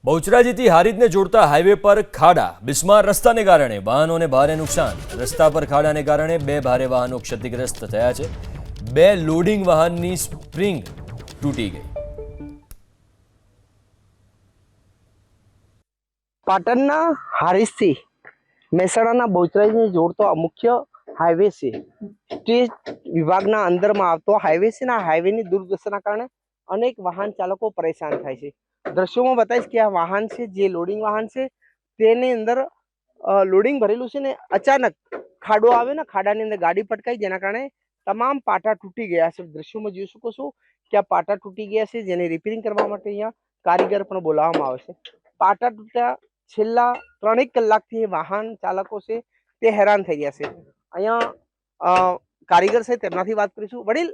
બહુચરાજીથી હારીજને જોડતા હાઈવે પર ખાડા બિસ્માર રસ્તાને કારણે વાહનોને ભારે નુકસાન। રસ્તા પર ખાડાને કારણે બે ભારે વાહનો ક્ષતિગ્રસ્ત થયા છે। બે લોડિંગ વાહનની સ્પ્રિંગ તૂટી ગઈ। પાટણના હારીજથી મહેસાણાના બહુચરાજીને જોડતો આ મુખ્ય હાઈવે છે। સ્ટેટ વિભાગના અંદરમાં આવતો હાઈવે છે ને આ હાઈવેની દુર્દશાના કારણે અનેક વાહન ચાલકો પરેશાન થાય છે। દ્રશ્યોમાં બતાવીશ કે આ વાહન છે જે લોડિંગ વાહન છે તેની અંદર લોડિંગ ભરેલું છે ને અચાનક ખાડો આવે ને ખાડાની અંદર ગાડી પટકાઈ જેના કારણે તમામ પાટા તૂટી ગયા છે। દ્રશ્યોમાં જોઈ શકો છો કે આ પાટા તૂટી ગયા છે જેને રિપેરિંગ કરવા માટે અહીંયા કારીગર પણ બોલાવવામાં આવે છે। પાટા તૂટ્યા છેલ્લા 3 કલાકથી વાહન ચાલકો છે તે હેરાન થઈ ગયા છે। અહીંયા કારીગર છે તેમનાથી વાત કરીશું। વડીલ,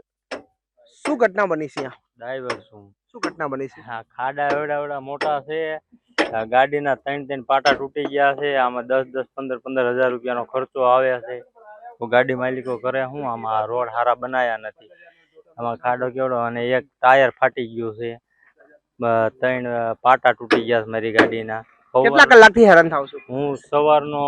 શું ઘટના બની છે? ડ્રાઈવર છું। શું ઘટના બની છે? હા, ખાડા એવડા મોટા છે। ગાડીના 3 પાટા તૂટી ગયા છે। આમાં 10 15 હજાર રૂપિયાનો ખર્ચો આવે છે। તો ગાડી માલિકો કરે શું? આમાં રોડ સારા બનાયા નથી। આમાં ખાડો કેવડો અને એક ટાયર ફાટી ગયું છે। 3 પાટા તૂટી ગયા છે મારી ગાડીના। કેટલા કલાકથી હેરાન થાવ છો? હું સવારનો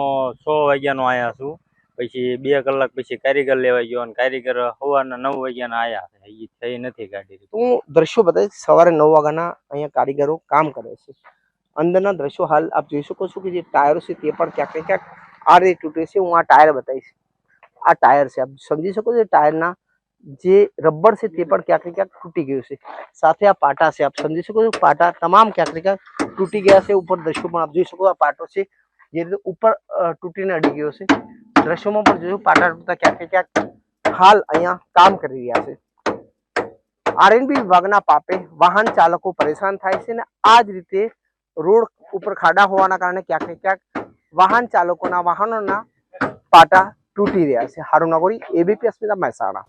6 વાગ્યાનો આયા છું। પછી 2 કલાક પછી કારીગર લેવા ગયો અને કારીગર સવારના 9 વાગ્યાના આયા છે। એ થઈ નથી ગાડી। હું દ્રશ્યો બતાવીશ। સવારે 9 વાગ્યાના અહીંયા કારીગરો કામ કરે છે। અંદરના દ્રશ્યો હાલ આપ જોઈ શકો છો કે જે ટાયરો છે તે પણ ક્યાંક ને ક્યાંક આ રીતે તૂટે છે। હું આ ટાયર બતાવીશ। આ ટાયર છે, આપ સમજી શકો છો ટાયરના જે રબર છે તે પણ ક્યાંક ને ક્યાંક તૂટી ગયું છે। સાથે આ પાટા છે, આપ સમજી શકો છો પાટા તમામ ક્યાંક ને ક્યાંક તૂટી ગયા છે। ઉપર દ્રશ્યો પણ આપ જોઈ શકો આ પાટો છે જે રીતે ઉપર તૂટીને અડી ગયો છે। દ્રશ્યોમાં પણ જોયું પાટા તૂટતા ક્યાંક ને ક્યાંક હાલ અહીંયા કામ કરી રહ્યા છે। આરએનબી વિભાગના પાપે વાહન ચાલકો પરેશાન થાય છે ને આ જ રીતે રોડ ઉપર ખાડા હોવાના કારણે ક્યાંક ને ક્યાંક વાહન ચાલકોના વાહનોના પાટા તૂટી રહ્યા છે। હારૂન નાગોરી, એબીપી અસ્મિતા, મહેસાણા।